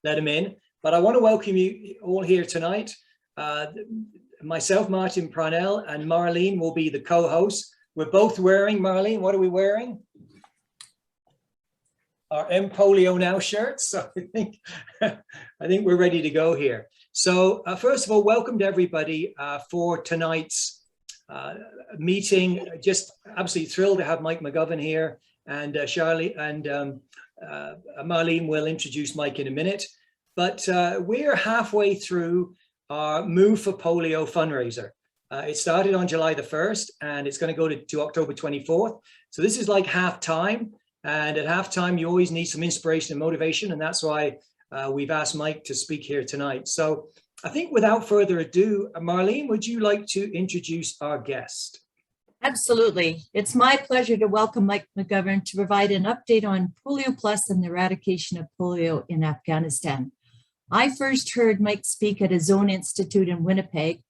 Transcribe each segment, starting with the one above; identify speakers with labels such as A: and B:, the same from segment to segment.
A: let him in. But I want to welcome you all here tonight. Myself, Martin Parnell, and Marlene will be the co-hosts. We're both wearing, Marlene, what are we wearing? Our End Polio Now shirts. So I think we're ready to go here. So first of all, welcome to everybody for tonight's meeting. Just absolutely thrilled to have Mik McGovern here, and Charlie and Marlene will introduce Mik in a minute. But we're halfway through our Move for Polio fundraiser. It started on July the 1st, and it's going to go to October 24th. So this is like half time. And at halftime, you always need some inspiration and motivation. And that's why we've asked Mik to speak here tonight. So I think without further ado, Marlene, would you like to introduce our guest?
B: Absolutely. It's my pleasure to welcome Mik McGovern to provide an update on PolioPlus and the eradication of polio in Afghanistan. I first heard Mik speak at his own institute in Winnipeg,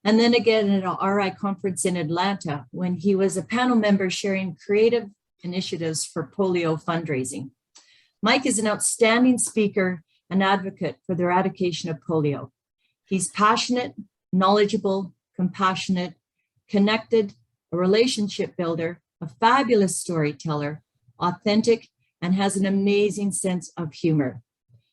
B: and then again at an RI conference in Atlanta when he was a panel member sharing creative initiatives for polio fundraising. Mik is an outstanding speaker and advocate for the eradication of polio. He's passionate, knowledgeable, compassionate, connected, a relationship builder, a fabulous storyteller, authentic, and has an amazing sense of humor.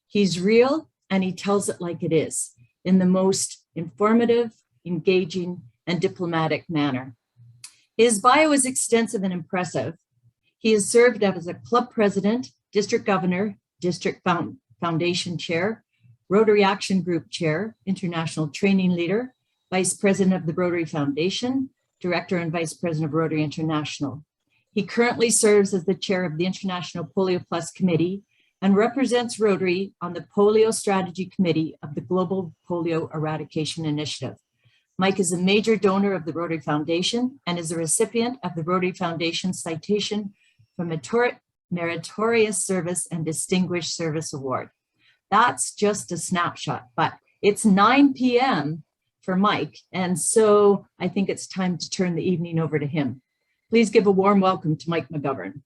B: He's real and he tells it like it is in the most informative, engaging, and diplomatic manner. His bio is extensive and impressive. He has served as a club president, district governor, district foundation chair, Rotary Action Group chair, international training leader, vice president of the Rotary Foundation, director and vice president of Rotary International. He currently serves as the chair of the International PolioPlus Committee and represents Rotary on the Polio Strategy Committee of the Global Polio Eradication Initiative. Mik is a major donor of the Rotary Foundation and is a recipient of the Rotary Foundation Citation for Meritorious Service and Distinguished Service Award. That's just a snapshot, but it's 9 p.m. for Mik, and so I think it's time to turn the evening over to him. Please give a warm welcome to Mik McGovern.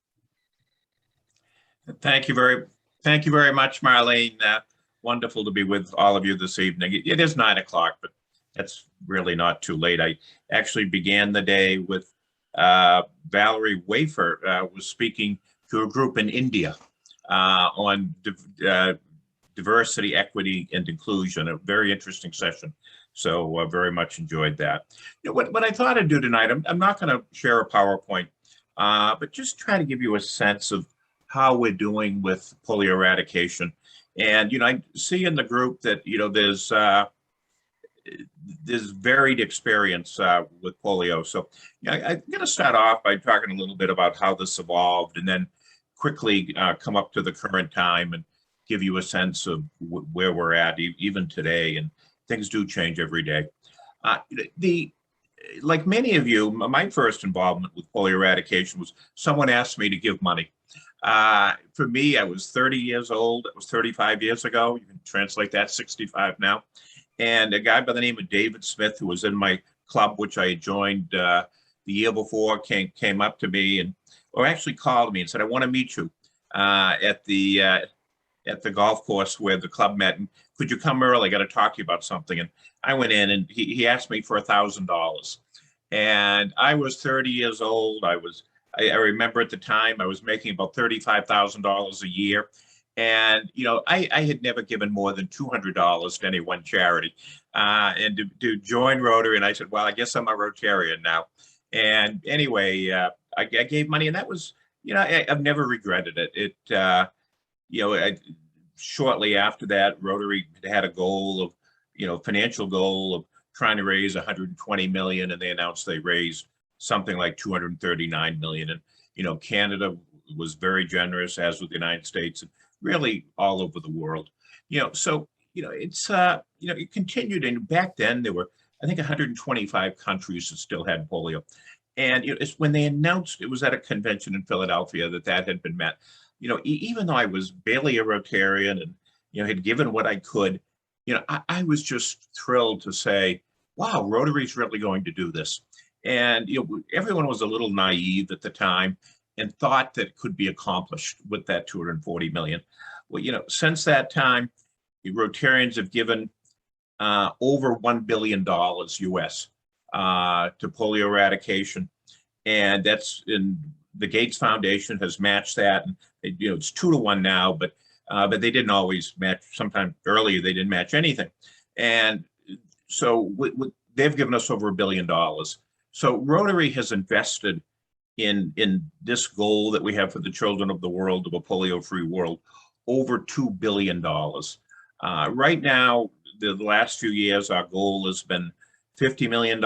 C: Thank you very much, Marlene. Wonderful to be with all of you this evening. It is 9 o'clock, but that's really not too late. I actually began the day with Valerie Wafer was speaking to a group in India on diversity, equity, and inclusion. A very interesting session. So very much enjoyed that. You know, what I thought I'd do tonight, I'm not going to share a PowerPoint, but just try to give you a sense of how we're doing with polio eradication. And, you know, I see in the group that, you know, there's varied experience with polio. So I'm going to start off by talking a little bit about how this evolved and then quickly come up to the current time and give you a sense of where we're at even today. And things do change every day. Like many of you, my first involvement with polio eradication was someone asked me to give money. For me, I was 30 years old. It was 35 years ago. You can translate that, 65 now. And a guy by the name of David Smith, who was in my club, which I joined the year before, came up to me or actually called me and said, "I want to meet you at the golf course where the club met. And could you come early? I got to talk to you about something." And I went in and he asked me for $1,000. And I was 30 years old. I remember at the time I was making about $35,000 a year. And, you know, I had never given more than $200 to any one charity. And to join Rotary, and I said, well, I guess I'm a Rotarian now. And anyway, I gave money, and that was, you know, I've never regretted it. You know, shortly after that, Rotary had a goal of, you know, financial goal of trying to raise 120 million, and they announced they raised something like 239 million. And, you know, Canada was very generous, as with the United States, and really all over the world. You know, so, you know, it's, you know, it continued. And back then there were, I think, 125 countries that still had polio. And you know, it's when they announced, it was at a convention in Philadelphia, that had been met. You know, even though I was barely a Rotarian and, you know, had given what I could, you know, I was just thrilled to say, wow, Rotary's really going to do this. And, you know, everyone was a little naive at the time and thought that it could be accomplished with that 240 million. Well, you know, since that time, Rotarians have given over $1 billion US to polio eradication. And that's in the Gates Foundation has matched that. And it's 2-to-1 now, but they didn't always match. Sometime earlier, they didn't match anything. And so they've given us over $1 billion. So Rotary has invested in this goal that we have for the children of the world, of a polio-free world, over $2 billion. Right now, the last few years, our goal has been $50 million.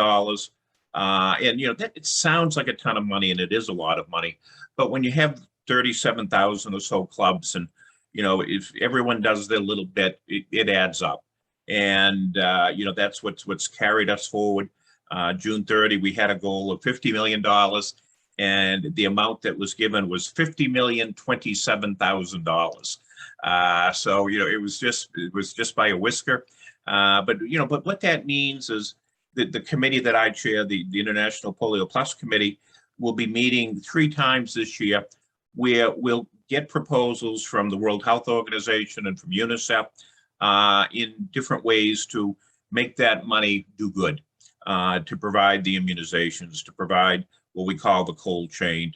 C: And that it sounds like a ton of money, and it is a lot of money. But when you have 37,000 or so clubs, and if everyone does their little bit, it adds up. And that's what's carried us forward. June 30, we had a goal of $50 million, and the amount that was given was $50,027,000. So it was just by a whisker. But what that means is that the committee that I chair, the International PolioPlus Committee, will be meeting 3 times this year, where we'll get proposals from the World Health Organization and from UNICEF in different ways to make that money do good, to provide the immunizations, to provide what we call the cold chain,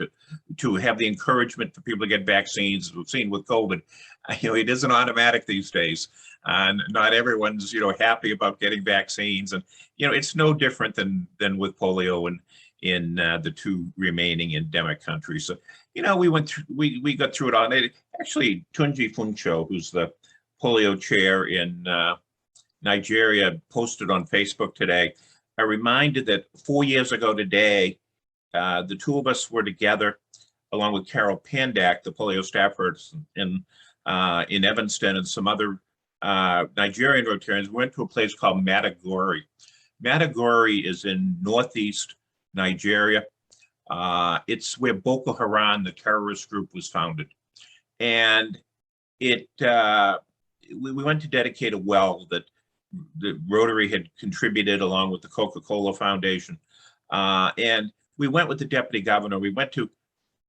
C: to have the encouragement for people to get vaccines. As we've seen with COVID, it isn't automatic these days. And not everyone's, happy about getting vaccines. And, it's no different than with polio and in the 2 remaining endemic countries. So, we got through it all. Actually, Tunji Funcho, who's the polio chair in Nigeria, posted on Facebook today a reminder that 4 years ago today, the 2 of us were together, along with Carol Pandak, the polio staff person in Evanston, and some other Nigerian Rotarians. We went to a place called Matagori. Matagori is in northeast Nigeria. It's where Boko Haram, the terrorist group, was founded. And we went to dedicate a well that the Rotary had contributed along with the Coca-Cola Foundation. And we went with the deputy governor. We went to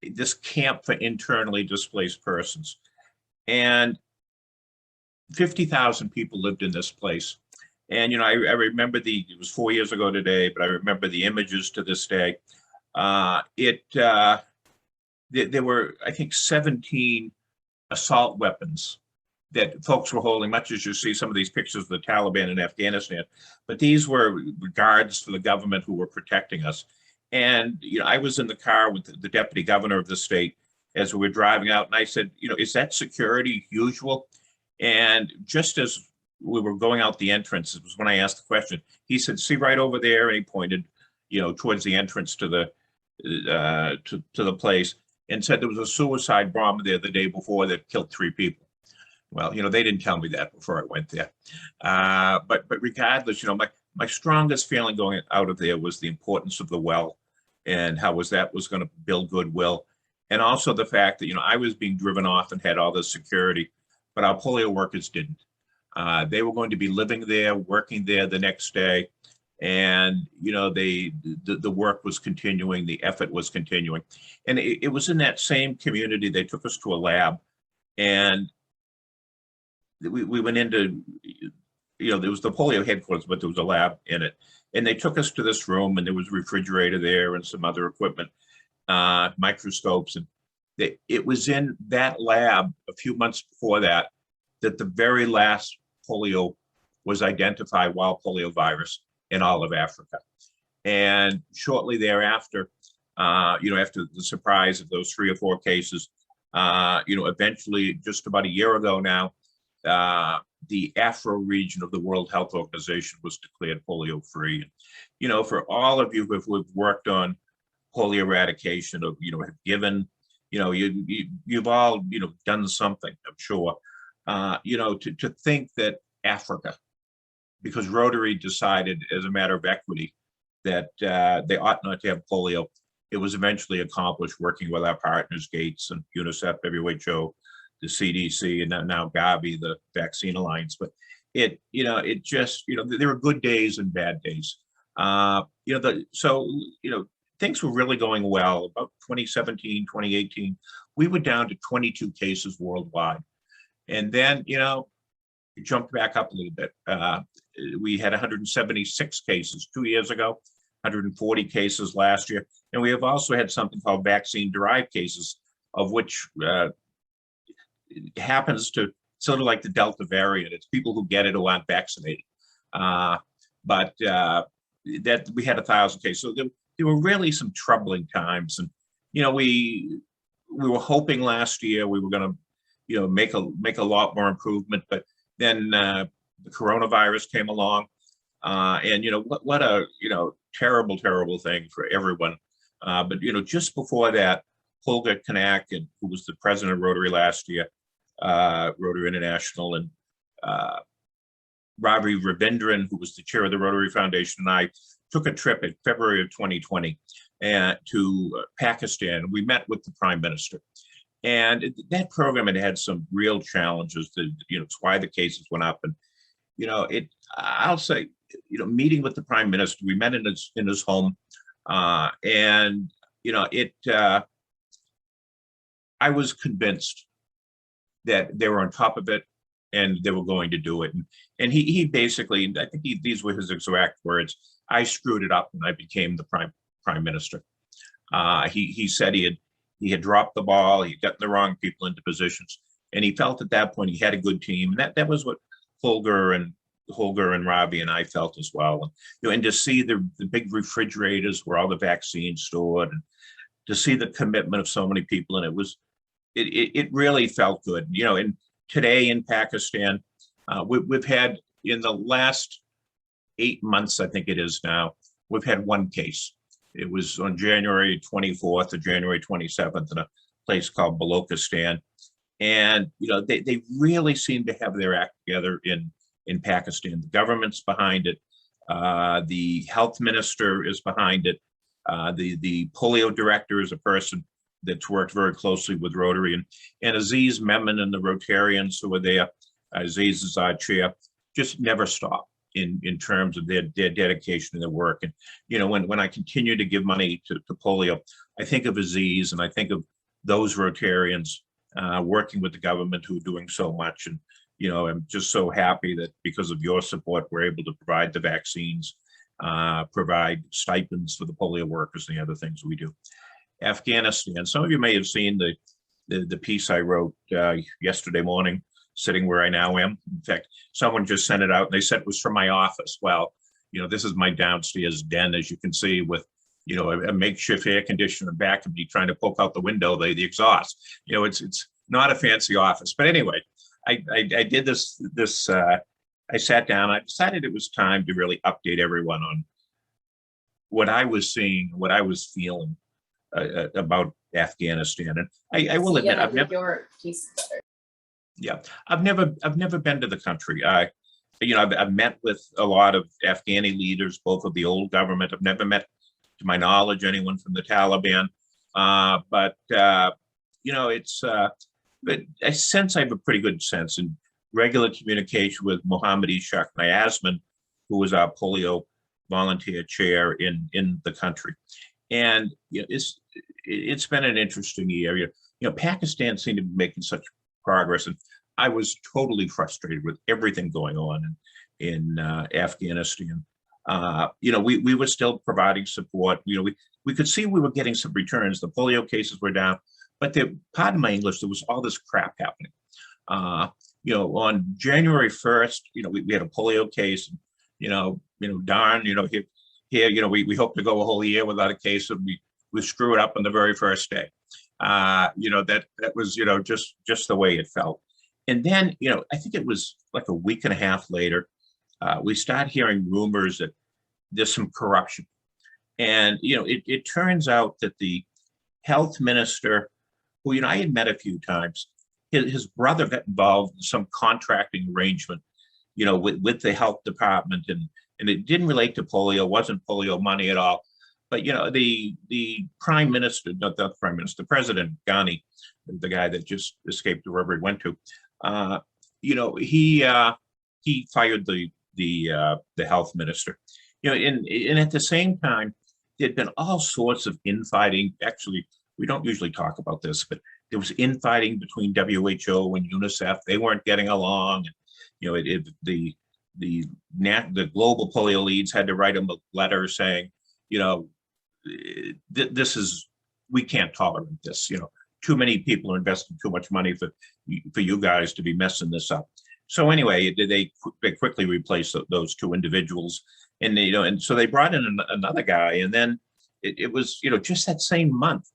C: this camp for internally displaced persons. And 50,000 people lived in this place. And, I remember it was 4 years ago today, but I remember the images to this day. There were, I think, 17 assault weapons that folks were holding, much as you see some of these pictures of the Taliban in Afghanistan. But these were guards for the government who were protecting us. And, I was in the car with the deputy governor of the state as we were driving out, and I said, is that security usual? And just as we were going out the entrance, it was when I asked the question, he said, see right over there, and he pointed, towards the entrance to the place, and said there was a suicide bomber there the day before that killed 3 people. Well, they didn't tell me that before I went there. But regardless, my strongest feeling going out of there was the importance of the well, and how that was going to build goodwill. And also the fact that, I was being driven off and had all this security, but our polio workers didn't. They were going to be living there, working there the next day. And, the work was continuing, the effort was continuing. And it was in that same community. They took us to a lab, and we went into, there was the polio headquarters, but there was a lab in it. And they took us to this room, and there was a refrigerator there and some other equipment, microscopes. And it was in that lab a few months before that the very last polio was identified, wild polio virus, in all of Africa. And shortly thereafter, after the surprise of those 3 or 4 cases, eventually, just about a year ago now, the Afro region of the World Health Organization was declared polio free. For all of you who've worked on polio eradication, have given, you've all, done something, I'm sure, to think that Africa, because Rotary decided as a matter of equity that they ought not to have polio. It was eventually accomplished working with our partners, Gates and UNICEF, WHO, the CDC, and now Gavi, the Vaccine Alliance. But it just, there are good days and bad days. Things were really going well. About 2017, 2018, we were down to 22 cases worldwide. And then, it jumped back up a little bit. We had 176 cases 2 years ago, 140 cases last year. And we have also had something called vaccine-derived cases, of which happens to sort of like the Delta variant. It's people who get it who aren't vaccinated. But that we had 1,000 cases. So there were really some troubling times. And, you know, we were hoping last year we were going to, you know, make a lot more improvement. But then the coronavirus came along. And, you know, what a, you know, terrible thing for everyone. But, you know, just before that, Holger Kanak, who was the president of Rotary last year, Rotary International, and Ravi Ravindran, who was the chair of the Rotary Foundation, and I took a trip in February of 2020 to Pakistan. We met with the Prime Minister. And that program had some real challenges. You know, it's why the cases went up. And, you know, I'll say, you know, meeting with the Prime Minister, we met in his home. And, you know, I was convinced that they were on top of it and they were going to do it. And he basically, I think these were his exact words, I screwed it up when I became the Prime Minister. He said he had dropped the ball, he had gotten the wrong people into positions, and he felt at that point he had a good team. And that was what Holger and Ravi and I felt as well. And, you know, and to see the big refrigerators where all the vaccines stored, and to see the commitment of so many people, and it really felt good. You know, and today in Pakistan, we've had, in the last 8 months, I think it is now, we've had one case. It was on January 24th or January 27th in a place called Balochistan. And, you know, they really seem to have their act together in Pakistan. The government's behind it. The health minister is behind it. The polio director is a person that's worked very closely with Rotary, and Aziz Memon and the Rotarians who are there, Aziz is our chair, just never stop in terms of their dedication to their work. And, you know, when I continue to give money to polio, I think of Aziz and I think of those Rotarians working with the government who are doing so much. And, you know, I'm just so happy that because of your support, we're able to provide the vaccines, provide stipends for the polio workers and the other things we do. Afghanistan, some of you may have seen the piece I wrote yesterday morning, sitting where I now am. In fact, someone just sent it out and they said it was from my office. Well, you know, this is my downstairs den, as you can see, with, you know, a makeshift air conditioner back of me trying to poke out the window, the exhaust. You know, it's not a fancy office. But anyway, I did this, I sat down, I decided it was time to really update everyone on what I was seeing, what I was feeling about Afghanistan. And I will admit, I've never,
D: your piece better.
C: Yeah, I've never been to the country. You know, I've met with a lot of Afghani leaders, both of the old government. I've never met, to my knowledge, anyone from the Taliban. But you know, but I sense I have a pretty good sense in regular communication with Mohammad Ishaq Nyazman, who was our polio volunteer chair in the country. And, you know, it's been an interesting year. You know, Pakistan seemed to be making such progress, and I was totally frustrated with everything going on in Afghanistan. You know, we were still providing support. You know, we could see we were getting some returns. The polio cases were down, but pardon my English, there was all this crap happening. You know, on January 1st, you know, we had a polio case. And, you know, darn, you know, here, you know, we hope to go a whole year without a case, and we screw it up on the very first day. You know, that was, you know, just the way it felt. And then, you know, I think it was like a week and a half later, we start hearing rumors that there's some corruption. And, you know, it turns out that the health minister, who, you know, I had met a few times, his brother got involved in some contracting arrangement, you know, with the health department, and it didn't relate to polio, wasn't polio money at all. But, you know, the prime minister, not the prime minister, President Ghani, the guy that just escaped to wherever he went to, you know, he fired the health minister. You know, and at the same time, there'd been all sorts of infighting. Actually, we don't usually talk about this, but there was infighting between WHO and UNICEF. They weren't getting along. the global polio leads had to write them a letter saying, we can't tolerate this. Too many people are investing too much money for you guys to be messing this up. So anyway, they quickly replaced those two individuals, and and so they brought in another guy, and then it was just that same month,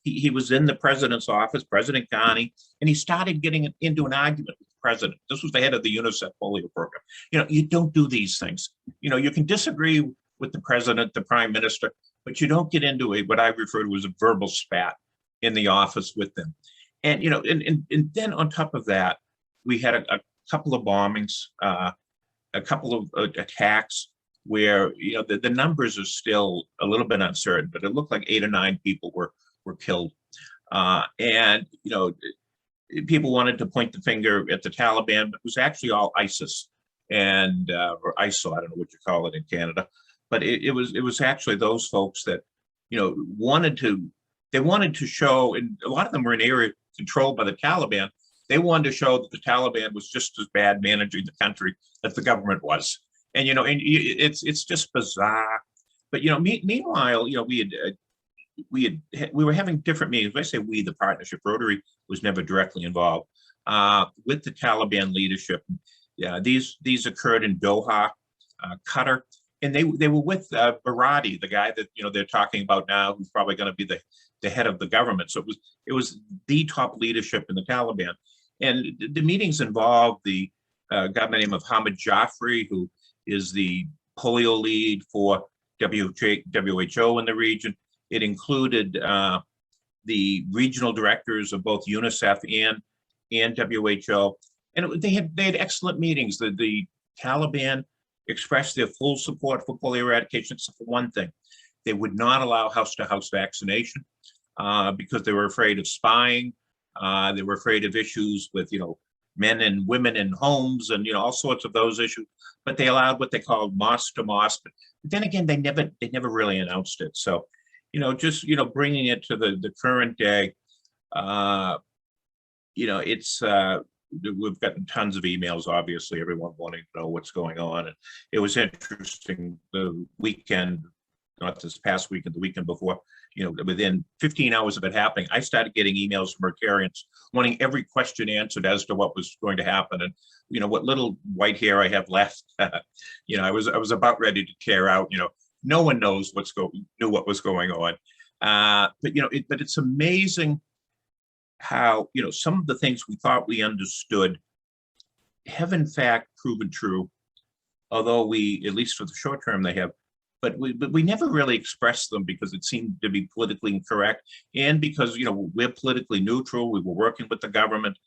C: he was in the president's office, President Ghani, and he started getting into an argument with the president. This was the head of the UNICEF polio program. You don't do these things. You can disagree with the president, the prime minister, but you don't get into what I refer to as a verbal spat in the office with them. And and then on top of that, we had a couple of bombings, a couple of attacks where the numbers are still a little bit uncertain, but it looked like 8 or 9 people were killed. And people wanted to point the finger at the Taliban, but it was actually all ISIS and or ISIL, I don't know what you call it in Canada, but it was actually those folks that wanted to show, and a lot of them were in area controlled by the Taliban. They wanted to show that the Taliban was just as bad managing the country as the government was, and it's just bizarre. But meanwhile, we were having different meetings. When I say we, the partnership, Rotary was never directly involved with the Taliban leadership. Yeah, these occurred in Doha, Qatar, and they were with Barati, the guy that they're talking about now, who's probably going to be the head of the government. So it was the top leadership in the Taliban, and the meetings involved the guy by the name of Hamid Jaffrey, who is the polio lead for WHO in the region. It included the regional directors of both UNICEF and WHO, and they had excellent meetings. The Taliban expressed their full support for polio eradication, except for one thing: they would not allow house-to-house vaccination because they were afraid of spying. They were afraid of issues with men and women in homes and all sorts of those issues. But they allowed what they called mosque to mosque. But then again, they never really announced it. So just bringing it to the current day, it's we've gotten tons of emails, obviously, everyone wanting to know what's going on. And it was interesting the weekend, not this past weekend, the weekend before, within 15 hours of it happening, I started getting emails from Rotarians wanting every question answered as to what was going to happen. And, what little white hair I have left, I was about ready to tear out. No one knows knew what was going on. But it's amazing how, some of the things we thought we understood have in fact proven true, although we, at least for the short term, they have, but we never really expressed them because it seemed to be politically incorrect. And because, we're politically neutral, we were working with the government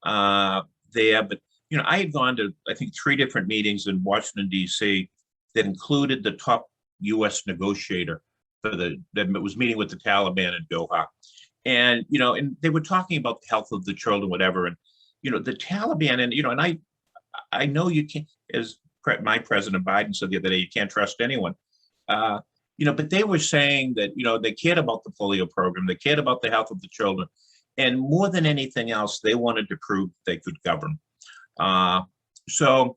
C: there, but, I had gone to, I think, 3 different meetings in Washington, DC that included the top US negotiator that was meeting with the Taliban in Doha. And, and they were talking about the health of the children, whatever. And, the Taliban, and, I know you can't, as my President Biden said the other day, you can't trust anyone. But they were saying that, they cared about the polio program, they cared about the health of the children. And more than anything else, they wanted to prove they could govern. So,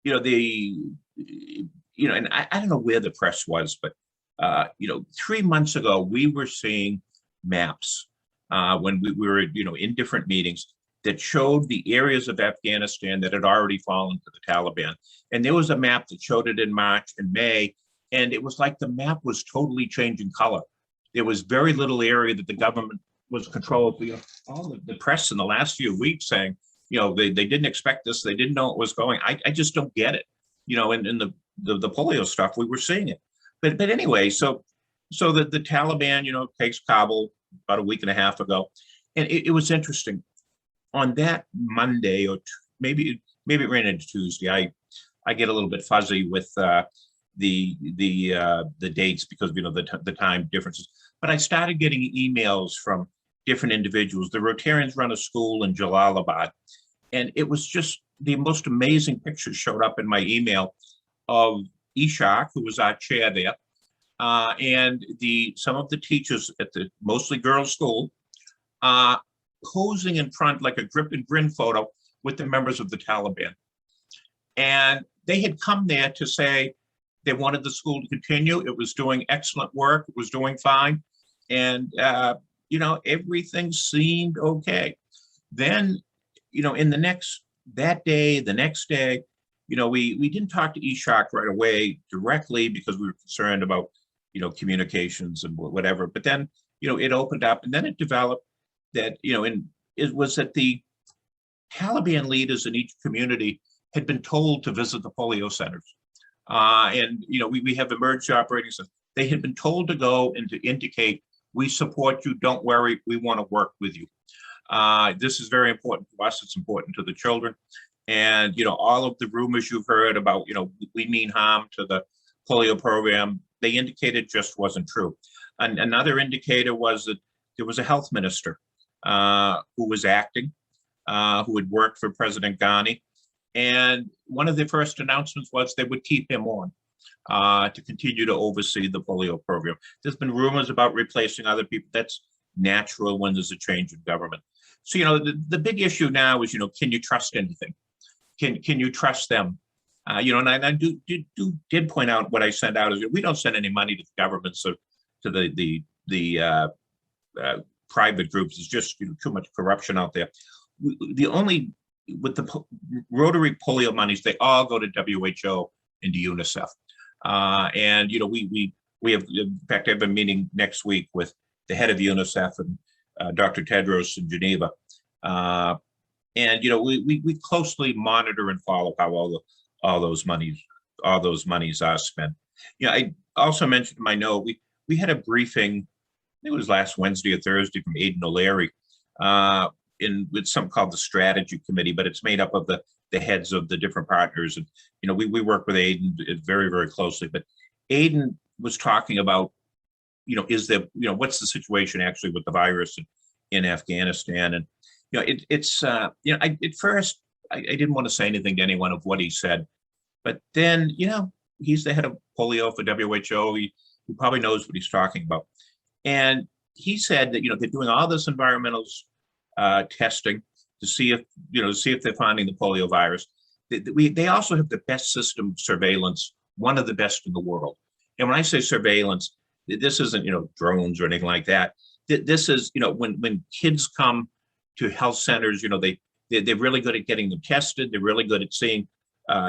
C: and I don't know where the press was, but, 3 months ago, we were seeing maps when we were, in different meetings that showed the areas of Afghanistan that had already fallen to the Taliban. And there was a map that showed it in March and May, and it was like the map was totally changing color. There was very little area that the government was controlled. All the press in the last few weeks saying, they didn't expect this, they didn't know it was going. I just don't get it. In the polio stuff, we were seeing it. But anyway, so the Taliban, takes Kabul about a week and a half ago. And it was interesting. On that Monday, or maybe it ran into Tuesday, I get a little bit fuzzy with the dates because the time differences. But I started getting emails from different individuals. The Rotarians run a school in Jalalabad, and it was just the most amazing pictures showed up in my email of Ishaq, who was our chair there, and some of the teachers at the mostly girls' school, posing in front like a grip and grin photo with the members of the Taliban. And they had come there to say they wanted the school to continue. It was doing excellent work. It was doing fine. And, you know, everything seemed okay. Then, you know, in the next day, you know, we didn't talk to Ishaq right away directly because we were concerned about, you know, communications and whatever. But then, you know, it opened up, and then it developed that, you know, it was that the Taliban leaders in each community had been told to visit the polio centers. And, you know, we have emergency operating centers. They had been told to go and to indicate, we support you, don't worry, we want to work with you. This is very important to us. It's important to the children. And, you know, all of the rumors you've heard about, you know, we mean harm to the polio program, they indicated just wasn't true. And another indicator was that there was a health minister who was acting, who had worked for President Ghani. And one of the first announcements was they would keep him on to continue to oversee the polio program. There's been rumors about replacing other people. That's natural when there's a change in government. So, you know, the big issue now is, you know, can you trust anything? Can you trust them? You know, and I did point out what I sent out is we don't send any money to the governments or to the private groups. It's just, you know, too much corruption out there. With the Rotary polio monies, they all go to WHO and to UNICEF. And, you know, we have, in fact, I have a meeting next week with the head of UNICEF and Dr. Tedros in Geneva. And, you know, we closely monitor and follow how all those monies are spent. You know, I also mentioned in my note, we had a briefing, I think it was last Wednesday or Thursday, from Aidan O'Leary with something called the Strategy Committee, but it's made up of the heads of the different partners. And, you know, we work with Aidan very, very closely, but Aidan was talking about, you know, what's the situation actually with the virus in Afghanistan? And, you know, it's you know, at first I didn't want to say anything to anyone of what he said, but then, you know, he's the head of polio for WHO. He probably knows what he's talking about. And he said that, you know, they're doing all this environmental testing to see if they're finding the polio virus. They also have the best system of surveillance, one of the best in the world. And when I say surveillance, this isn't, you know, drones or anything like that. This is, you know, when kids come to health centers, you know, they're really good at getting them tested. They're really good at seeing,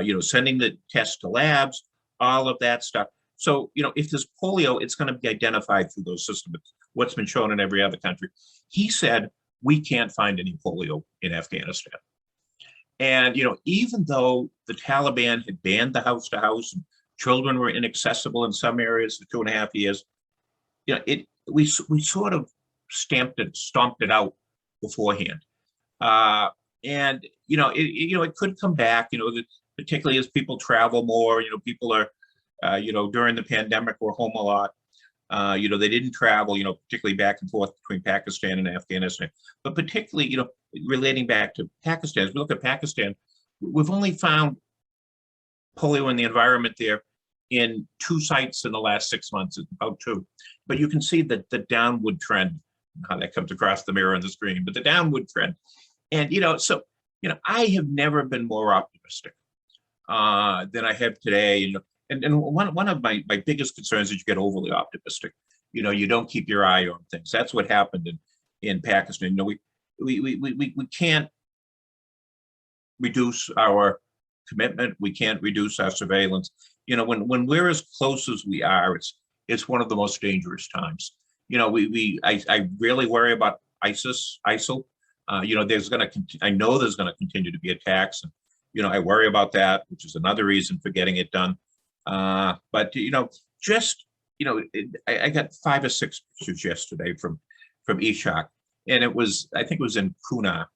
C: you know, sending the test to labs, all of that stuff. So, you know, if there's polio, it's going to be identified through those systems. What's been shown in every other country. He said, we can't find any polio in Afghanistan. And, you know, even though the Taliban had banned the house to house and children were inaccessible in some areas for 2.5 years, you know, we sort of stomped it out beforehand. And, you know, it could come back, you know, particularly as people travel more, you know, people are, you know, during the pandemic were home a lot. You know, they didn't travel, you know, particularly back and forth between Pakistan and Afghanistan, but particularly, you know, relating back to Pakistan, as we look at Pakistan, we've only found polio in the environment there in 2 sites in the last 6 months, about 2. But you can see that the downward trend, how that comes across the mirror on the screen, but the downward trend. And, you know, so, you know, I have never been more optimistic than I have today. You know, and one of my biggest concerns is you get overly optimistic. You know, you don't keep your eye on things. That's what happened in Pakistan. You know, we can't reduce our commitment. We can't reduce our surveillance. You know, when we're as close as we are, it's one of the most dangerous times. You know, I really worry about ISIL. You know, I know there's going to continue to be attacks, and, you know, I worry about that, which is another reason for getting it done. But, you know, just, you know, I got 5 or 6 pictures yesterday from Ishaq, and I think it was in Kuna.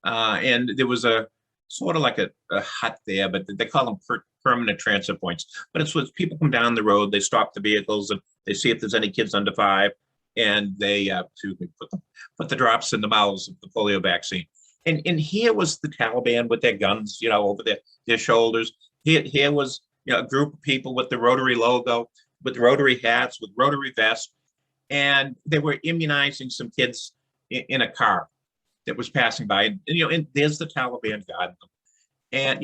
C: And there was a sort of like a hut there, but they call them permanent transit points. But it's when people come down the road, they stop the vehicles and they see if there's any kids under 5, and they put the drops in the mouths of the polio vaccine. And here was the Taliban with their guns, you know, over their shoulders. Here was, you know, a group of people with the Rotary logo, with Rotary hats, with Rotary vests, and they were immunizing some kids in a car. that was passing by, and and there's the Taliban guarding them. And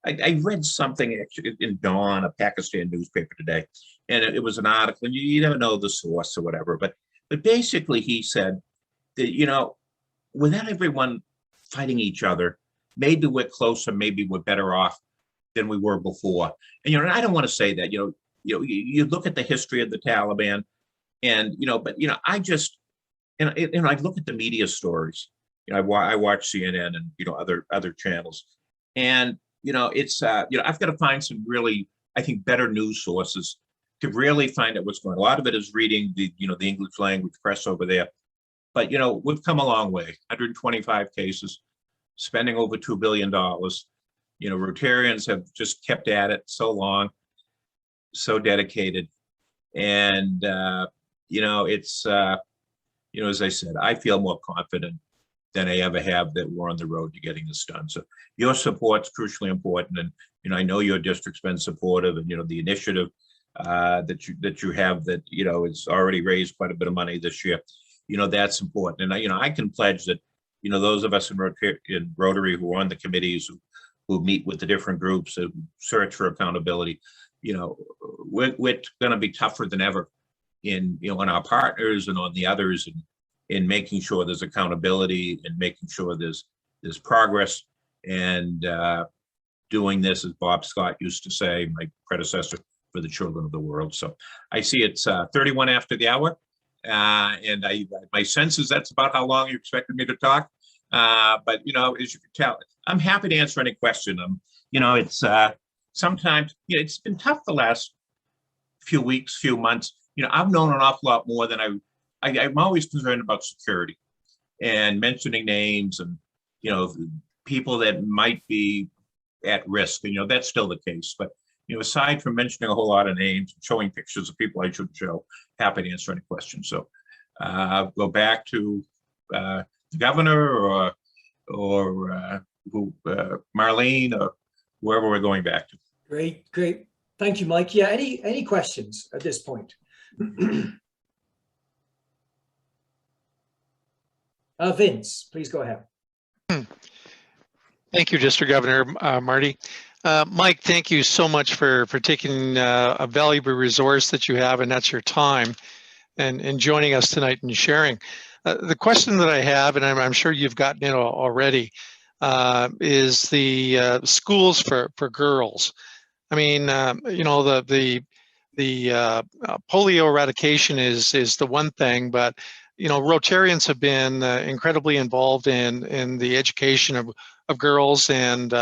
C: I read something actually in Dawn, a Pakistan newspaper today, and it was an article, and you never know the source or whatever, but basically he said that without everyone fighting each other, maybe we're closer, maybe we're better off than we were before. And I don't want to say that. You look at the history of the Taliban, and but I just I look at the media stories. I watch CNN and other channels, and it's I've got to find some really, I think, better news sources to really find out what's going on. A lot of it is reading the the English language press over there, but we've come a long way. 125 cases, spending over $2 billion. Rotarians have just kept at it so long, so dedicated, and it's as I said, I feel more confident than I ever have that we're on the road to getting this done. So your support's crucially important, and I know your district's been supportive, and the initiative that you have that it's already raised quite a bit of money this year. That's important, and I can pledge that those of us in Rotary who are on the committees who meet with the different groups who search for accountability, we're going to be tougher than ever on our partners and on the others, and in making sure there's accountability and making sure there's progress, and doing this, as Bob Scott used to say, my predecessor, for the children of the world. So I see it's 31 after the hour, and my sense is that's about how long you expected me to talk. But as you can tell, I'm happy to answer any question. It's sometimes it's been tough the last few weeks, few months. I've known an awful lot more than I'm always concerned about security and mentioning names and people that might be at risk. That's still the case. But aside from mentioning a whole lot of names and showing pictures of people I shouldn't show, happy to answer any questions. So go back to the governor or Marlene or wherever we're going back to.
A: Great. Thank you, Mike. Yeah, any questions at this point? Vince, please go ahead.
D: Thank you, District Governor Marty. Mike, thank you so much for taking a valuable resource that you have, and that's your time, and joining us tonight and sharing. The question that I have, and I'm sure you've gotten it already, is the schools for girls. I mean, the polio eradication is the one thing, but Rotarians have been incredibly involved in the education of girls and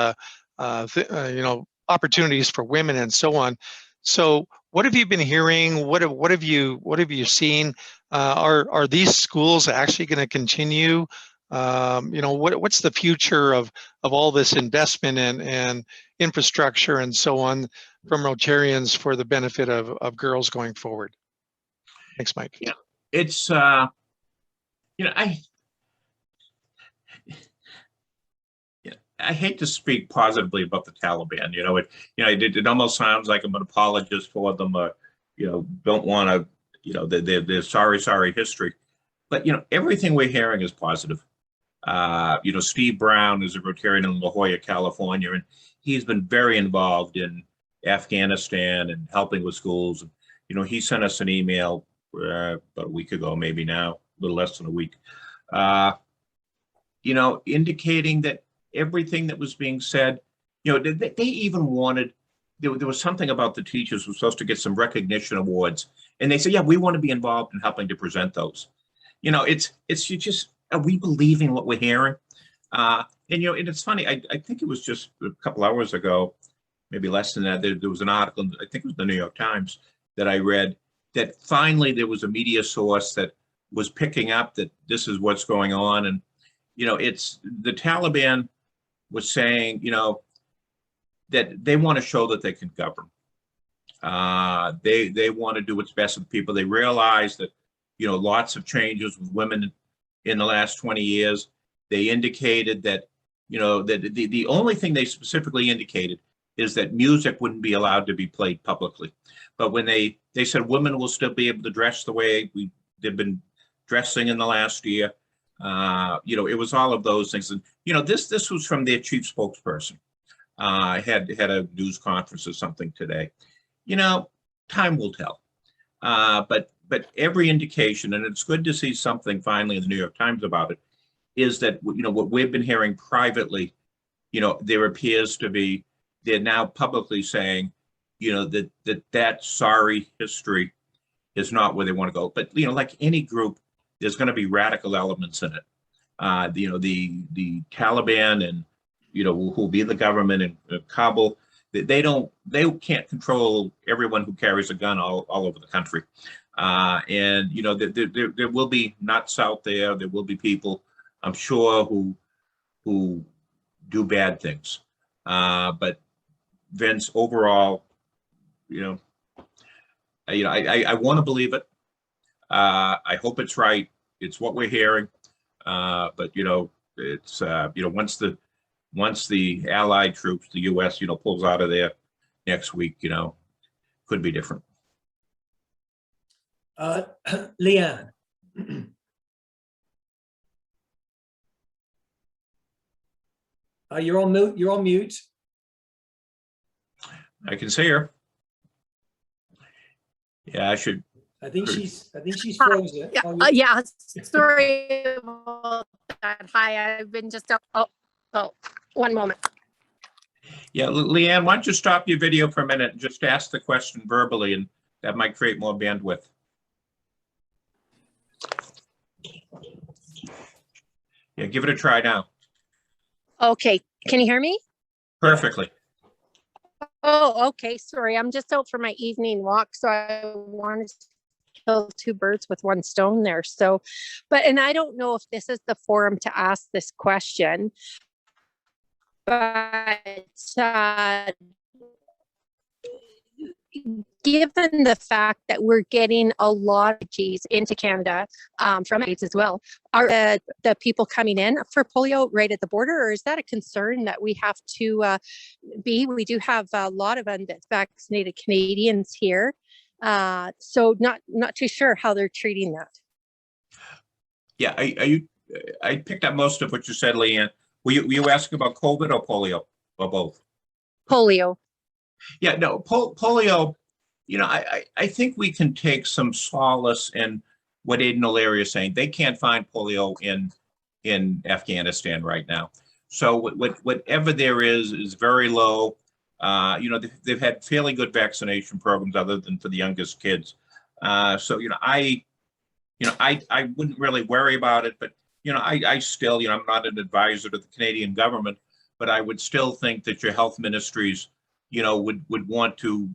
D: opportunities for women and so on. So what have you been hearing? What have you seen? Are these schools actually going to continue? What's the future of all this investment and infrastructure and so on from Rotarians for the benefit of girls going forward? Thanks, Mike.
C: Yeah, it's I hate to speak positively about the Taliban. It almost sounds like I'm an apologist for them. Don't want to. They're sorry history, but everything we're hearing is positive. Steve Brown is a Rotarian in La Jolla, California, and he's been very involved in Afghanistan and helping with schools. He sent us an email about a week ago, maybe now, a little less than a week, indicating that everything that was being said, they even wanted, there was something about the teachers who were supposed to get some recognition awards. And they said, yeah, we want to be involved in helping to present those. It's just, are we believing what we're hearing? And it's funny, I think it was just a couple hours ago, maybe less than that, there was an article, I think it was the New York Times, that I read, that finally there was a media source that was picking up that this is what's going on. And, it's the Taliban was saying, that they want to show that they can govern. They want to do what's best for the people. They realize that, lots of changes with women in the last 20 years. They indicated that, that the only thing they specifically indicated is that music wouldn't be allowed to be played publicly. But when they said women will still be able to dress the way they've been dressing in the last year, You know, it was all of those things. And, you know, this was from their chief spokesperson. Had a news conference or something today. You know, time will tell. But every indication, and it's good to see something finally in the New York Times about it, is that, you know, what we've been hearing privately, you know, there appears to be, they're now publicly saying, you know, that sorry history is not where they want to go. But, you know, like any group, there's going to be radical elements in it. You know, the Taliban and, you know, who'll be in the government in Kabul, they can't control everyone who carries a gun all over the country. And, you know, there will be nuts out there. There will be people, I'm sure, who do bad things. But Vince, overall, you know, I want to believe it. I hope it's right. It's what we're hearing. But, you know, it's, you know, once the Allied troops, the U.S., you know, pulls out of there next week, you know, could be different.
A: Leanne. You're on mute. You're on mute.
C: I can see her. Yeah, I should.
A: I think she's frozen.
E: Yeah,
A: Oh,
E: yeah. Sorry about that. Hi, I've been just oh, one moment.
C: Yeah, Leanne, why don't you stop your video for a minute and just ask the question verbally, and that might create more bandwidth. Yeah, give it a try now.
E: Okay, can you hear me?
C: Perfectly.
E: Oh, okay. Sorry, I'm just out for my evening walk, so I wanted to kill two birds with one stone there. So, and I don't know if this is the forum to ask this question, but given the fact that we're getting a lot of G's into Canada from AIDS as well, are the people coming in for polio right at the border, or is that a concern that we have to we do have a lot of unvaccinated Canadians here, so not too sure how they're treating that.
C: Yeah, I picked up most of what you said, Leanne. Were you asking about COVID or polio, or both?
E: Polio.
C: Yeah, no, polio, you know, I think we can take some solace in what Aiden O'Leary is saying. They can't find polio in Afghanistan right now. So whatever there is very low. You know, they've had fairly good vaccination programs other than for the youngest kids. So, you know, I wouldn't really worry about it, but, you know, I still, you know, I'm not an advisor to the Canadian government, but I would still think that your health ministries, you know, would want to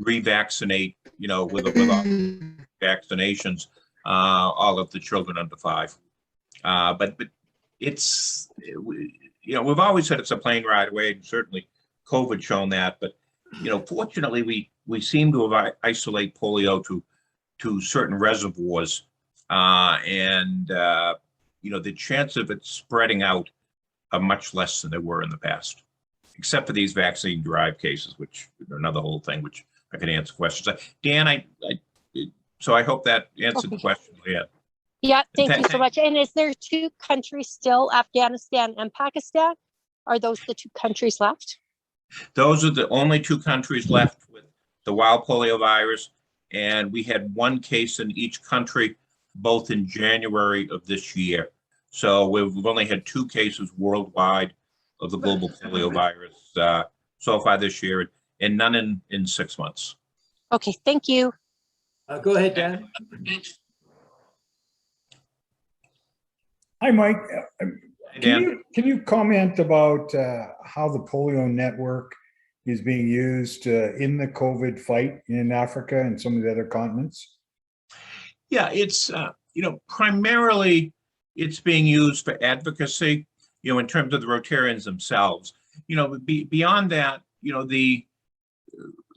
C: revaccinate, you know, with vaccinations, all of the children under 5. But it's, you know, we've always said it's a plane ride away, and certainly COVID shown that. But, you know, fortunately, we seem to have isolate polio to certain reservoirs, and you know, the chance of it spreading out are much less than they were in the past, except for these vaccine-derived cases, which are another whole thing, which I can answer questions. Dan, so I hope that answered the question, Leanne.
E: Yeah, thank you so much. And is there 2 countries still, Afghanistan and Pakistan? Are those the 2 countries left?
C: Those are the only 2 countries left with the wild polio virus, and we had 1 case in each country, both in January of this year. So we've only had 2 cases worldwide of the global polio virus so far this year, and none in 6 months.
E: Okay, thank you.
A: Go ahead, Dan.
F: Hi, Mike.
C: Dan?
F: Can you comment about how the polio network is being used in the COVID fight in Africa and some of the other continents?
C: Yeah, it's, you know, primarily it's being used for advocacy, you know, in terms of the Rotarians themselves. You know, beyond that, you know, the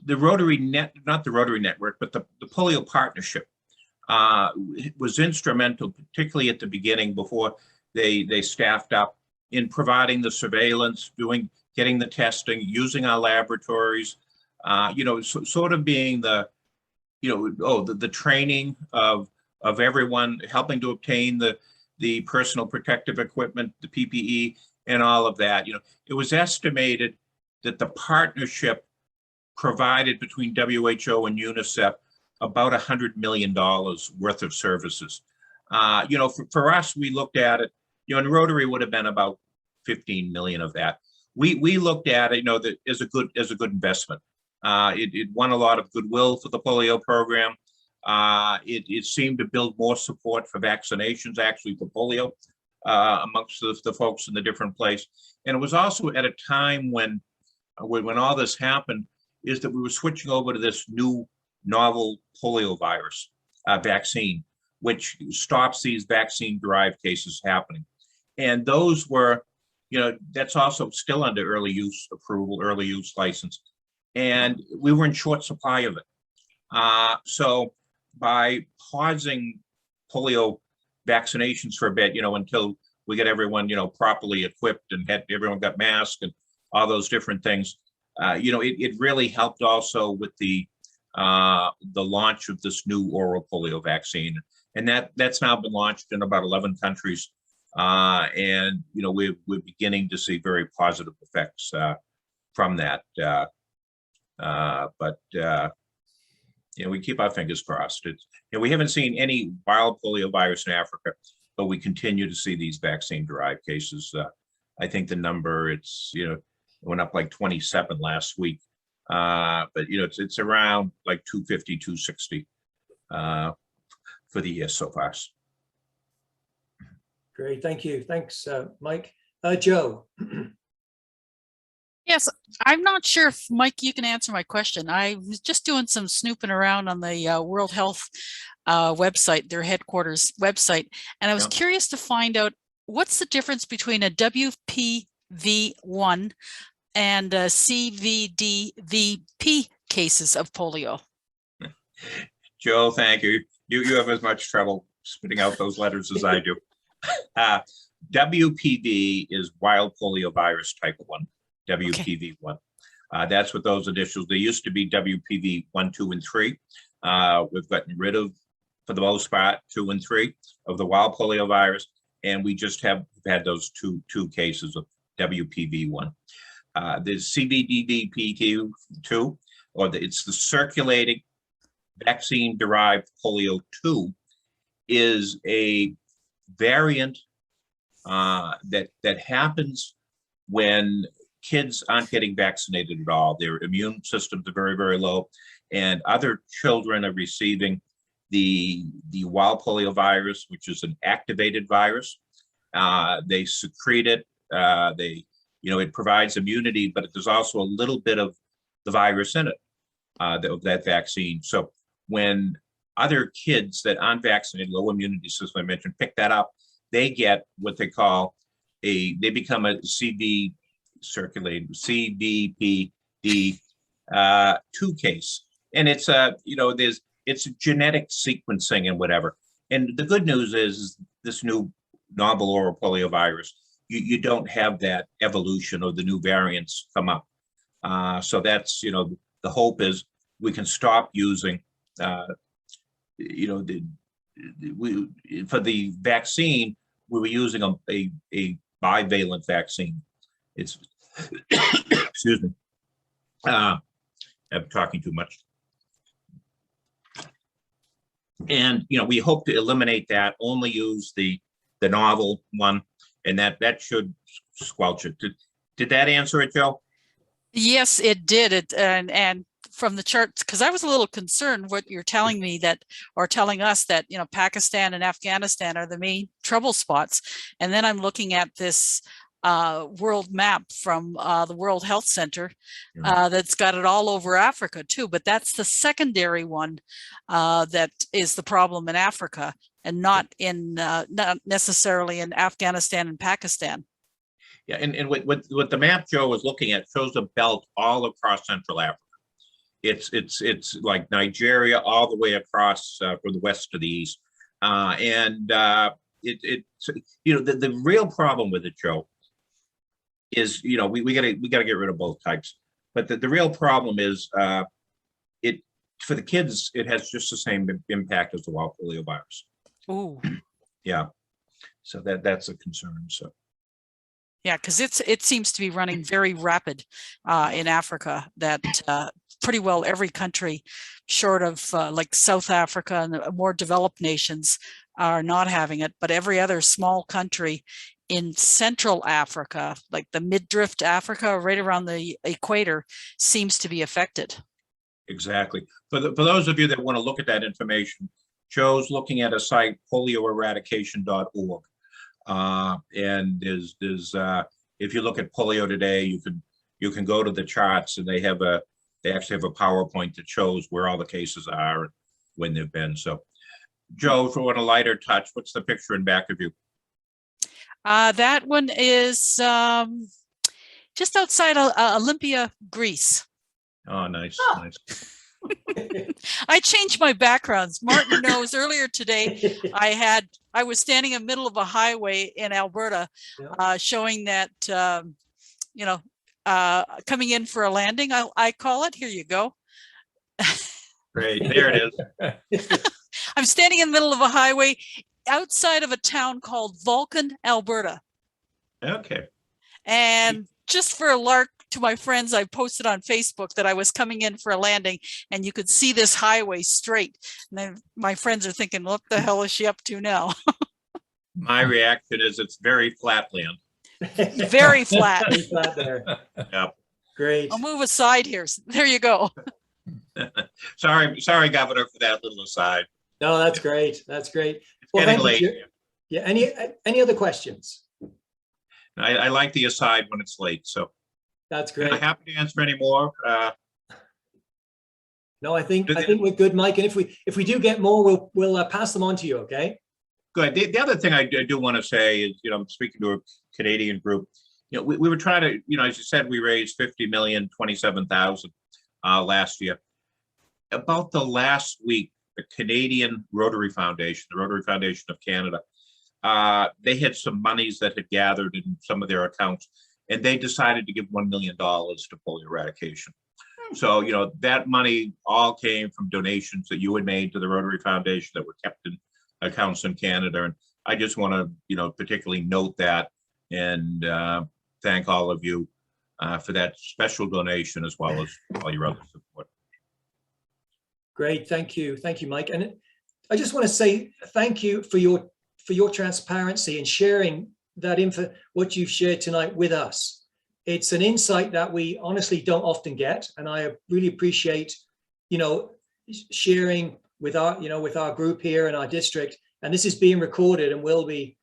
C: Rotary not the Rotary Network, but the Polio Partnership was instrumental, particularly at the beginning before they staffed up, in providing the surveillance, getting the testing, using our laboratories, you know, sort of being the, you know, the training of everyone, helping to obtain the the personal protective equipment, the PPE, and all of that. It was estimated that the partnership provided between WHO and UNICEF about $100 million worth of services. For us, we looked at it, and Rotary would have been about 15 million of that. We looked at it, that as a good investment. It won a lot of goodwill for the polio program. It seemed to build more support for vaccinations, actually, for polio amongst the folks in the different place. And it was also at a time when all this happened, is that we were switching over to this new novel polio virus vaccine, which stops these vaccine-derived cases happening. And those were, that's also still under early use approval, early use license. And we were in short supply of it. So by pausing polio vaccinations for a bit, until we get everyone, properly equipped and everyone got masks and all those different things, it really helped also with the launch of this new oral polio vaccine. And that's now been launched in about 11 countries. And, we're beginning to see very positive effects from that. We keep our fingers crossed. We haven't seen any wild polio virus in Africa, but we continue to see these vaccine-derived cases. I think the number, it went up like 27 last week. But, it's around like 250, 260 for the year so far.
A: Great, thank you. Thanks, Mike. Joe.
G: Yes, I'm not sure if, Mike, you can answer my question. I was just doing some snooping around on the World Health website, their headquarters website, and I was curious to find out what's the difference between a WPV1 and CVDVP cases of polio.
C: Joe, thank you. You have as much trouble spitting out those letters as I do. WPV is wild polio virus type 1, WPV1. That's what those initials, they used to be WPV 1, 2, and 3. We've gotten rid of, for the most part, 2 and 3 of the wild polio virus, and we just have had those two cases of WPV1. The CVDVP2, it's the circulating vaccine-derived polio 2, is a variant that happens when kids aren't getting vaccinated at all. Their immune systems are very, very low, and other children are receiving the wild polio virus, which is an activated virus. They secrete it. It provides immunity, but there's also a little bit of the virus in it, of that vaccine. So when other kids that aren't vaccinated, low immunity system, I mentioned, pick that up, they get what they call they become a circulating CVPD 2 case. And it's it's genetic sequencing and whatever. And the good news is this new novel oral polio virus, you don't have that evolution or the new variants come up. So that's, the hope is we can stop using, for the vaccine, we were using a bivalent vaccine. It's, excuse me, I'm talking too much. And, we hope to eliminate that, only use the novel one, and that should squelch it. Did that answer it, Joe?
G: Yes, it did. And from the charts, because I was a little concerned what you're telling me telling us that, Pakistan and Afghanistan are the main trouble spots. And then I'm looking at this world map from the World Health Center that's got it all over Africa too, but that's the secondary one that is the problem in Africa, and not necessarily in Afghanistan and Pakistan.
C: Yeah, and what the map Joe was looking at shows a belt all across Central Africa. It's like Nigeria all the way across from the west to the east, the real problem with it, Joe, is we gotta get rid of both types. But the real problem is for the kids, it has just the same impact as the wild polio virus.
G: Ooh.
C: Yeah, So that's a concern. So.
G: Yeah, because it seems to be running very rapid in Africa, that pretty well every country short of like South Africa and the more developed nations are not having it, but every other small country in Central Africa, like the mid-drift Africa, right around the equator, seems to be affected.
C: Exactly. For those of you that want to look at that information, Joe's looking at a site, polioeradication.org. And there's if you look at polio today, you can go to the charts, and they actually have a PowerPoint that shows where all the cases are and when they've been. So, Joe, if you want a lighter touch, what's the picture in back of you?
G: That one is just outside Olympia, Greece.
C: Oh, nice, nice.
G: I changed my backgrounds. Martin knows earlier today I was standing in the middle of a highway in Alberta, showing that, coming in for a landing, I call it. Here you go.
C: Great, there it is.
G: I'm standing in the middle of a highway outside of a town called Vulcan, Alberta.
C: Okay.
G: And just for a lark to my friends, I posted on Facebook that I was coming in for a landing, and you could see this highway straight. And then my friends are thinking, what the hell is she up to now?
C: My reaction is it's very flat land.
G: Very flat.
A: Very flat there.
C: Yep.
A: Great.
G: I'll move aside here. There you go.
C: Sorry, Governor, for that little aside.
A: No, that's great. That's great.
C: It's getting late.
A: Yeah. Any other questions?
C: I like the aside when it's late. So
A: That's great.
C: I'm happy to answer any more.
A: No, I think we're good, Mike. And if we do get more, we'll pass them on to you. Okay.
C: Good. The other thing I do want to say is, I'm speaking to a Canadian group. We were trying to, as you said, we raised 50,027,000 last year. About the last week, the Canadian Rotary Foundation, the Rotary Foundation of Canada, they had some monies that had gathered in some of their accounts, and they decided to give $1 million to polio eradication. So, that money all came from donations that you had made to the Rotary Foundation that were kept in accounts in Canada. And I just want to, particularly note that and thank all of you for that special donation, as well as all your other support.
A: Great. Thank you. Thank you, Mike. And I just want to say thank you for your transparency and sharing that info, what you've shared tonight with us. It's an insight that we honestly don't often get. And I really appreciate, sharing with our group here in our district. And this is being recorded and will be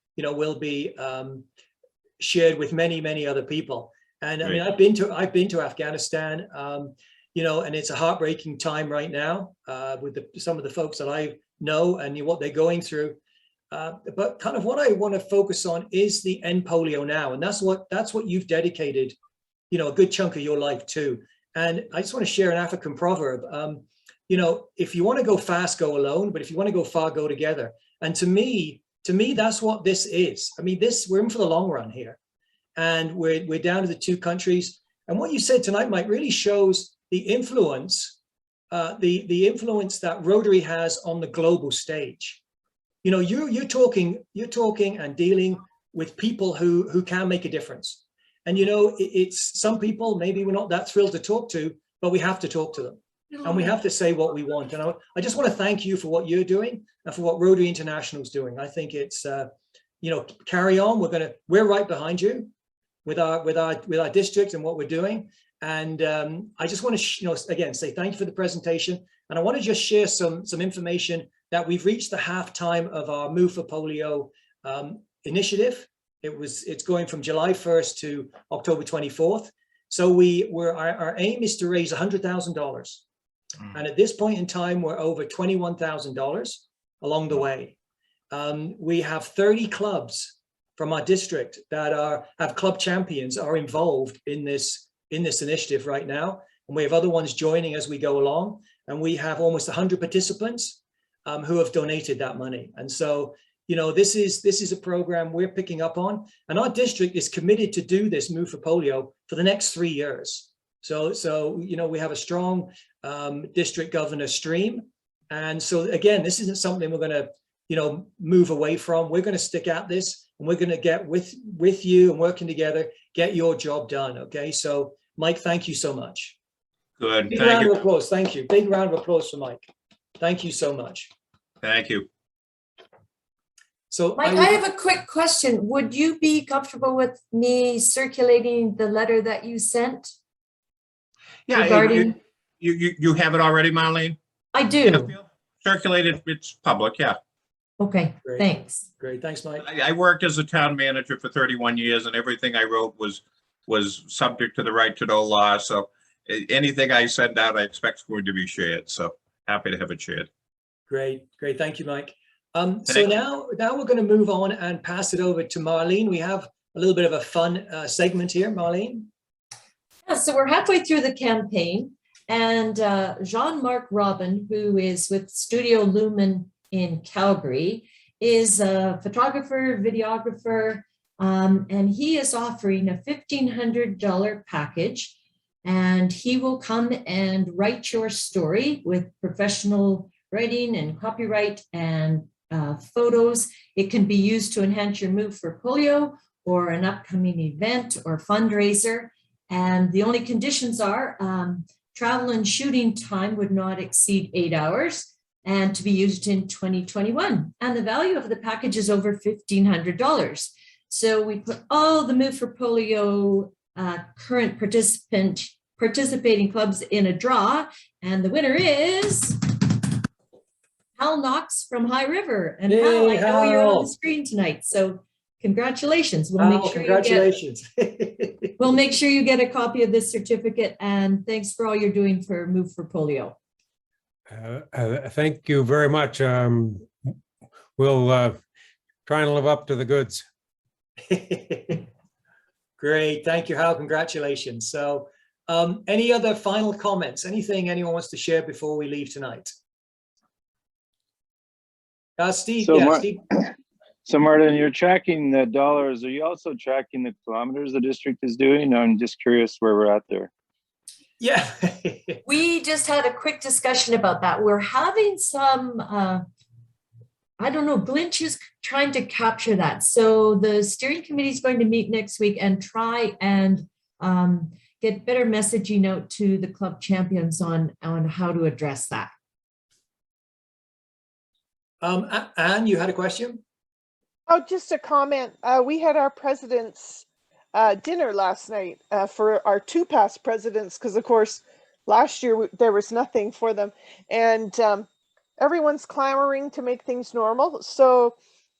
A: shared with many, many other people. And I mean, I've been to Afghanistan, and it's a heartbreaking time right now with some of the folks that I know and what they're going through. But kind of what I want to focus on is the End Polio Now, and that's what you've dedicated, a good chunk of your life to. And I just want to share an African proverb. If you want to go fast, go alone, but if you want to go far, go together. And to me, that's what this is. I mean, we're in for the long run here, and we're down to the two countries. And what you said tonight, Mike, really shows the influence, the influence that Rotary has on the global stage. You're talking and dealing with people who can make a difference. And it's some people maybe we're not that thrilled to talk to, but we have to talk to them, and we have to say what we want. And I just want to thank you for what you're doing and for what Rotary International is doing. I think it's carry on. We're right behind you with our district and what we're doing. And I just want to again say thank you for the presentation. And I want to just share some information that we've reached the halftime of our Move for Polio initiative. It's going from July 1st to October 24th. So our aim is to raise $100,000. And at this point in time, we're over $21,000 along the way. We have 30 clubs from our district that have club champions are involved in this initiative right now. And we have other ones joining as we go along. And we have almost 100 participants who have donated that money. And so, this is a program we're picking up on, and our district is committed to do this Move for Polio for the next 3 years. So we have a strong district governor stream. And so again, this isn't something we're going to, move away from. We're going to stick at this, and we're going to get with you and working together, get your job done. Okay. So Mike, thank you so much.
C: Good.
A: Big
C: Thank
A: round
C: you.
A: of applause. Thank you. Big round of applause for Mike. Thank you so much.
C: Thank you.
A: So
B: Mike, I have a quick question. Would you be comfortable with me circulating the letter that you sent?
C: Yeah,
B: Regarding,
C: you have it already, Marlene?
B: I do.
C: Yeah, circulated, it's public, yeah.
B: Okay,
A: Great.
B: thanks.
A: Great. Thanks, Mike.
C: I worked as a town manager for 31 years and everything I wrote was subject to the right to know law. So anything I send out, I expect is going to be shared. So happy to have it shared.
A: Great. Great. Thank you, Mike. So now we're going to move on and pass it over to Marlene. We have a little bit of a fun segment here, Marlene.
B: Yeah, so we're halfway through the campaign, and Jean-Marc Robin, who is with Studio Lumen in Calgary, is a photographer, videographer, and he is offering a $1,500 package, and he will come and write your story with professional writing and copyright and photos. It can be used to enhance your move for polio or an upcoming event or fundraiser. And the only conditions are travel and shooting time would not exceed 8 hours and to be used in 2021. And the value of the package is over $1,500. So we put all the Move for Polio current participating clubs in a draw, and the winner is Hal Knox from High River. And Hal, I know you're on the screen tonight, so congratulations. We'll make sure
A: congratulations.
B: we'll make sure you get a copy of this certificate, and thanks for all you're doing for Move for Polio.
H: Thank you very much. We'll try and live up to the goods.
A: Great. Thank you, Hal. Congratulations. So any other final comments? Anything anyone wants to share before we leave tonight? Steve, Steve.
I: So Martin, you're tracking the dollars. Are you also tracking the kilometers the district is doing? I'm just curious where we're at there.
A: Yeah.
B: We just had a quick discussion about that. We're having some, I don't know, glitches trying to capture that. So the steering committee is going to meet next week and try and get better messaging out to the club champions on how to address that.
A: Anne, you had a question?
J: Oh, just a comment. We had our president's dinner last night for our 2 past presidents, because of course last year there was nothing for them, and everyone's clamoring to make things normal. So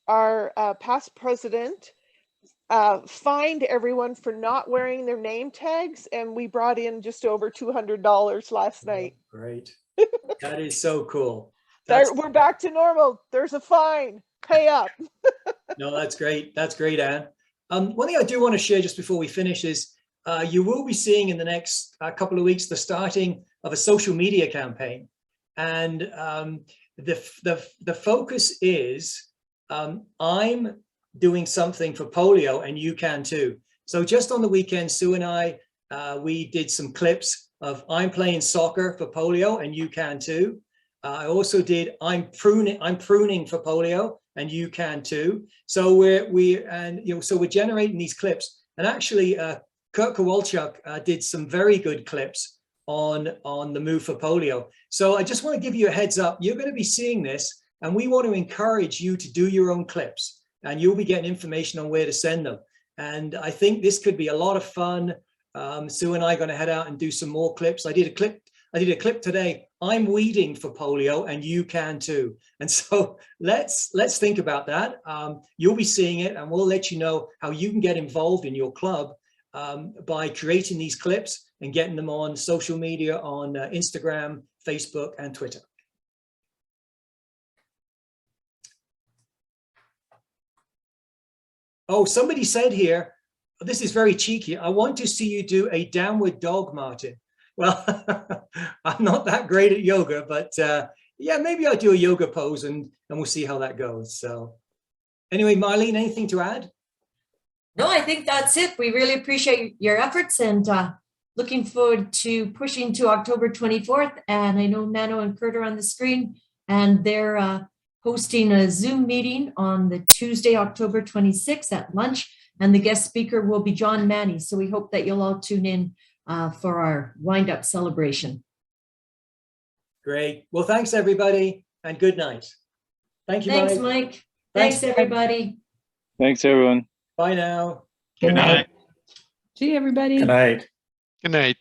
J: our past president fined everyone for not wearing their name tags, and we brought in just over $200 last night.
A: Great. That is so cool.
J: We're back to normal. There's a fine. Pay up.
A: No, that's great. That's great, Anne. One thing I do want to share just before we finish is you will be seeing in the next couple of weeks the starting of a social media campaign, and the focus is I'm doing something for polio, and you can too. So just on the weekend, Sue and I we did some clips of I'm playing soccer for polio, and you can too. I also did I'm pruning for polio, and you can too. So we're generating these clips, and actually Kurt Kowalchuk did some very good clips on the Move for Polio. So I just want to give you a heads up. You're going to be seeing this, and we want to encourage you to do your own clips, and you'll be getting information on where to send them. And I think this could be a lot of fun. Sue and I are going to head out and do some more clips. I did a clip today. I'm weeding for polio, and you can too. And so let's think about that. You'll be seeing it, and we'll let you know how you can get involved in your club by creating these clips and getting them on social media, on Instagram, Facebook, and Twitter. Oh, somebody said here, this is very cheeky, I want to see you do a downward dog, Martin. Well, I'm not that great at yoga, but yeah, maybe I'll do a yoga pose and we'll see how that goes. So anyway, Marlene, anything to add?
B: No, I think that's it. We really appreciate your efforts, and looking forward to pushing to October 24th. And I know Mano and Kurt are on the screen, and they're hosting a Zoom meeting on the Tuesday, October 26th at lunch. And the guest speaker will be John Manny. So we hope that you'll all tune in for our wind-up celebration.
A: Great. Well, thanks, everybody, and good night. Thank you,
B: Thanks,
A: Mike.
B: Mike. Thanks, everybody.
I: Thanks, everyone.
A: Bye now.
C: Good night.
K: See you, everybody.
F: Good night.
D: Good night.